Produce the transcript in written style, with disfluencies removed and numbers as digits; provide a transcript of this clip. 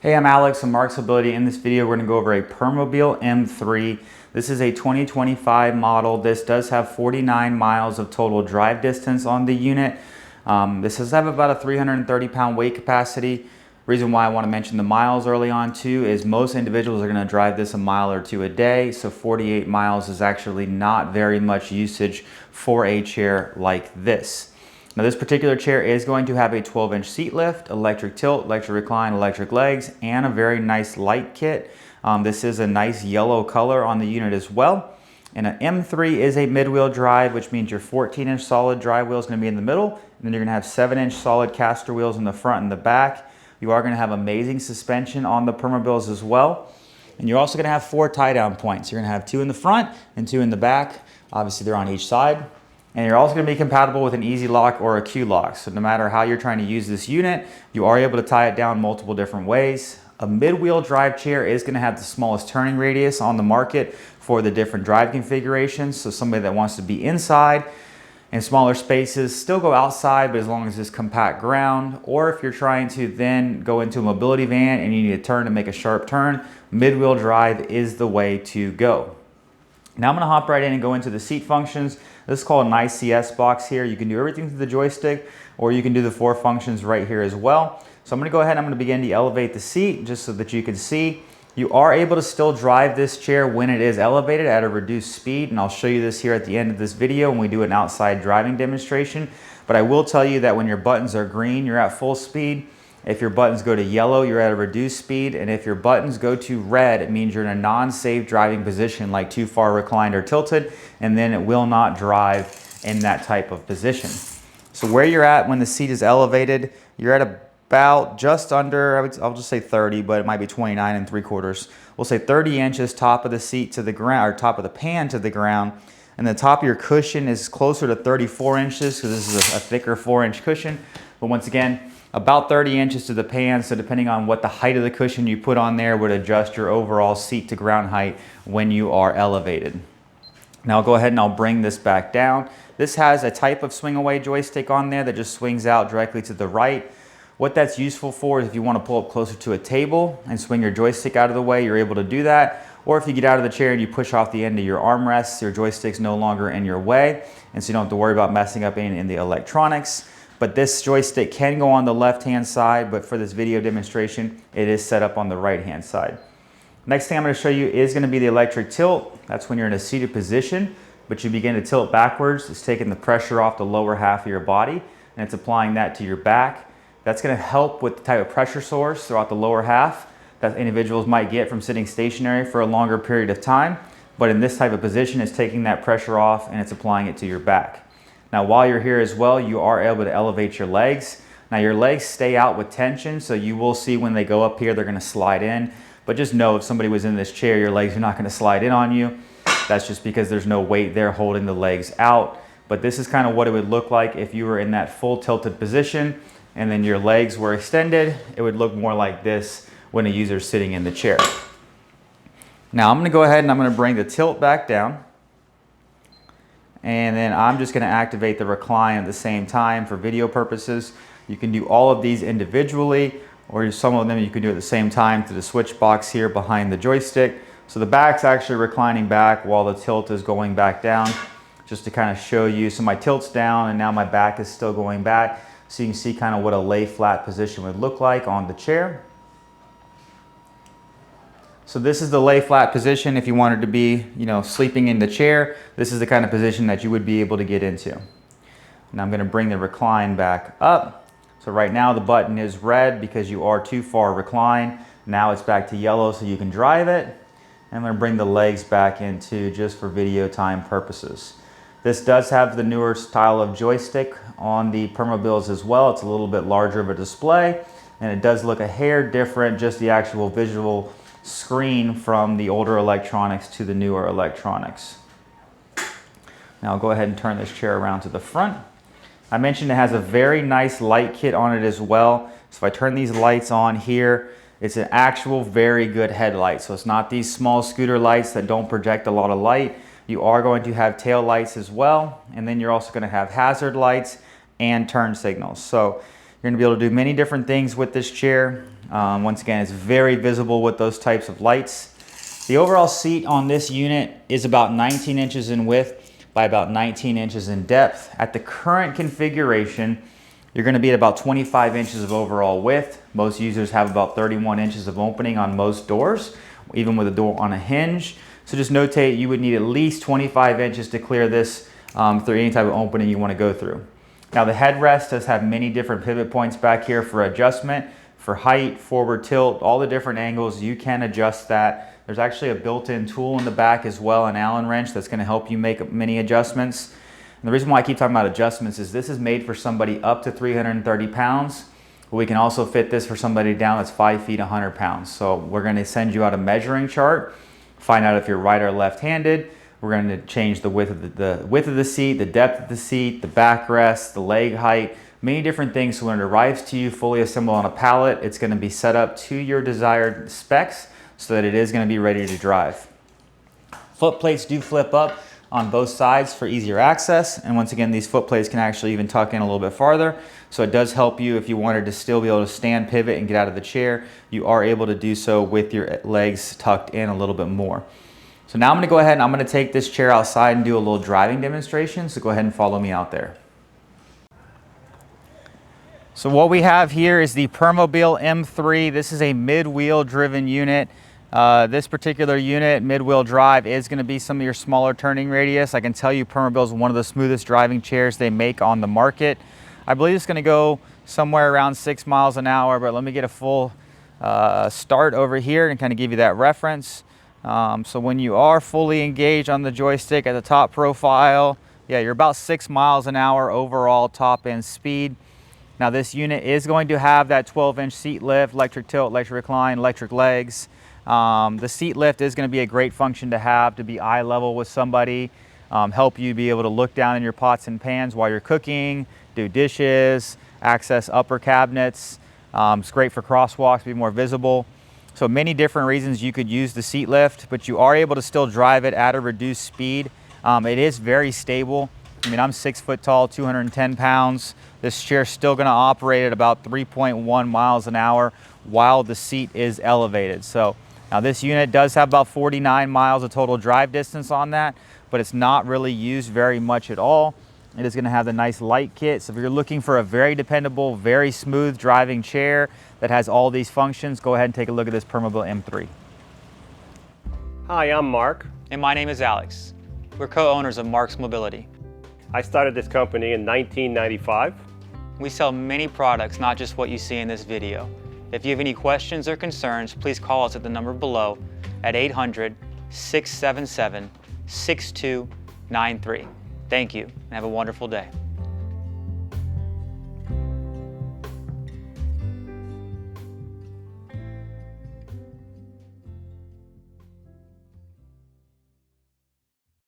Hey, I'm Alex from Marc's Ability. In this video, we're going to go over a Permobil M3. This is a 2025 model. This does have 49 miles of total drive distance on the unit. This does have about a 330-pound weight capacity. Reason why I want to mention the miles early on too is most individuals are going to drive this a mile or two a day. So 48 miles is actually not very much usage for a chair like this. Now this particular chair is going to have a 12-inch seat lift, electric tilt, electric recline, electric legs, and a very nice light kit. This is a nice yellow color on the unit as well. And an M3 is a mid-wheel drive, which means your 14-inch solid drive wheel is going to be in the middle, and then you're going to have 7-inch solid caster wheels in the front and the back. You are going to have amazing suspension on the Permobils as well. And you're also going to have 4 tie-down points. You're going to have 2 in the front and 2 in the back. Obviously, they're on each side. And you're also going to be compatible with an easy lock or a Q lock. So no matter how you're trying to use this unit, you are able to tie it down multiple different ways. A mid-wheel drive chair is going to have the smallest turning radius on the market for the different drive configurations. So somebody that wants to be inside in smaller spaces, still go outside, but as long as it's compact ground. Or if you're trying to then go into a mobility van and you need to turn to make a sharp turn, mid-wheel drive is the way to go. Now I'm going to hop right in and go into the seat functions. This is called an ICS box here. You can do everything through the joystick, or you can do the 4 functions right here as well. So I'm going to go ahead and I'm going to begin to elevate the seat just so that you can see. You are able to still drive this chair when it is elevated at a reduced speed, and I'll show you this here at the end of this video when we do an outside driving demonstration. But I will tell you that when your buttons are green, you're at full speed. If your buttons go to yellow, you're at a reduced speed. And if your buttons go to red, it means you're in a non-safe driving position, like too far reclined or tilted, and then it will not drive in that type of position. So where you're at when the seat is elevated, you're at about just under, I'll just say 30, but it might be 29 3/4. We'll say 30 inches top of the seat to the ground, or top of the pan to the ground. And the top of your cushion is closer to 34 inches, because this is a thicker 4-inch cushion. But once again, about 30 inches to the pan, so depending on what the height of the cushion you put on there would adjust your overall seat to ground height when you are elevated. Now I'll go ahead and I'll bring this back down. This has a type of swing away joystick on there that just swings out directly to the right. What that's useful for is if you want to pull up closer to a table and swing your joystick out of the way, you're able to do that. Or if you get out of the chair and you push off the end of your armrests, your joystick's no longer in your way, and so you don't have to worry about messing up any in the electronics. But this joystick can go on the left-hand side, but for this video demonstration, it is set up on the right-hand side. Next thing I'm going to show you is going to be the electric tilt. That's when you're in a seated position, but you begin to tilt backwards. It's taking the pressure off the lower half of your body, and it's applying that to your back. That's going to help with the type of pressure source throughout the lower half that individuals might get from sitting stationary for a longer period of time. But in this type of position, it's taking that pressure off and it's applying it to your back. Now while you're here as well, you are able to elevate your legs. Now your legs stay out with tension, so you will see when they go up here, they're going to slide in. But just know if somebody was in this chair, your legs are not going to slide in on you. That's just because there's no weight there holding the legs out. But this is kind of what it would look like if you were in that full tilted position and then your legs were extended. It would look more like this when a user is sitting in the chair. Now I'm going to go ahead and I'm going to bring the tilt back down. And then I'm just going to activate the recline at the same time for video purposes. You can do all of these individually, or some of them you can do at the same time through the switch box here behind the joystick. So the back's actually reclining back while the tilt is going back down, just to kind of show you. So my tilt's down and now my back is still going back. So you can see kind of what a lay flat position would look like on the chair. So this is the lay flat position if you wanted to be, sleeping in the chair. This is the kind of position that you would be able to get into. Now I'm going to bring the recline back up. So right now the button is red because you are too far reclined. Now it's back to yellow so you can drive it. And I'm going to bring the legs back into just for video time purposes. This does have the newer style of joystick on the Permobils as well. It's a little bit larger of a display, and it does look a hair different, just the actual visual screen from the older electronics to the newer electronics. Now I'll go ahead and turn this chair around to the front. I mentioned it has a very nice light kit on it as well. So if I turn these lights on here, it's an actual very good headlight. So it's not these small scooter lights that don't project a lot of light. You are going to have tail lights as well, and then you're also going to have hazard lights and turn signals. So you're You're gonna be able to do many different things with this chair. Once again, it's very visible with those types of lights. The overall seat on this unit is about 19 inches in width by about 19 inches in depth. At the current configuration, you're gonna be at about 25 inches of overall width. Most users have about 31 inches of opening on most doors, even with a door on a hinge. So just notate you would need at least 25 inches to clear this through any type of opening you wanna go through. Now the headrest does have many different pivot points back here for adjustment, for height, forward tilt, all the different angles, you can adjust that. There's actually a built-in tool in the back as well, an Allen wrench, that's gonna help you make many adjustments. And the reason why I keep talking about adjustments is this is made for somebody up to 330 pounds. But we can also fit this for somebody down that's 5 feet, 100 pounds. So we're gonna send you out a measuring chart, find out if you're right or left-handed. We're gonna change the width of the seat, the depth of the seat, the backrest, the leg height, many different things. So when it arrives to you fully assembled on a pallet, it's gonna be set up to your desired specs so that it is gonna be ready to drive. Foot plates do flip up on both sides for easier access. And once again, these foot plates can actually even tuck in a little bit farther. So it does help you if you wanted to still be able to stand, pivot, and get out of the chair. You are able to do so with your legs tucked in a little bit more. So now I'm gonna go ahead and I'm gonna take this chair outside and do a little driving demonstration. So go ahead and follow me out there. So what we have here is the Permobil M3. This is a mid-wheel driven unit. This particular unit, mid-wheel drive, is going to be some of your smaller turning radius. I can tell you Permobil is one of the smoothest driving chairs they make on the market. I believe it's going to go somewhere around 6 miles an hour, but let me get a full start over here and kind of give you that reference. So when you are fully engaged on the joystick at the top profile, yeah, you're about 6 miles an hour overall top end speed. Now this unit is going to have that 12-inch seat lift, electric tilt, electric recline, electric legs. The seat lift is going to be a great function to have to be eye level with somebody, help you be able to look down in your pots and pans while you're cooking, do dishes, access upper cabinets. It's great for crosswalks, be more visible. So many different reasons you could use the seat lift, but you are able to still drive it at a reduced speed. It is very stable. I mean, I'm 6 foot tall, 210 pounds. This chair's still gonna operate at about 3.1 miles an hour while the seat is elevated. So now this unit does have about 49 miles of total drive distance on that, but it's not really used very much at all. It is gonna have the nice light kit. So if you're looking for a very dependable, very smooth driving chair that has all these functions, go ahead and take a look at this Permobil M3. Hi, I'm Mark. And my name is Alex. We're co-owners of Marc's Mobility. I started this company in 1995. We sell many products, not just what you see in this video. If you have any questions or concerns, please call us at the number below at 800-677-6293. Thank you, and have a wonderful day.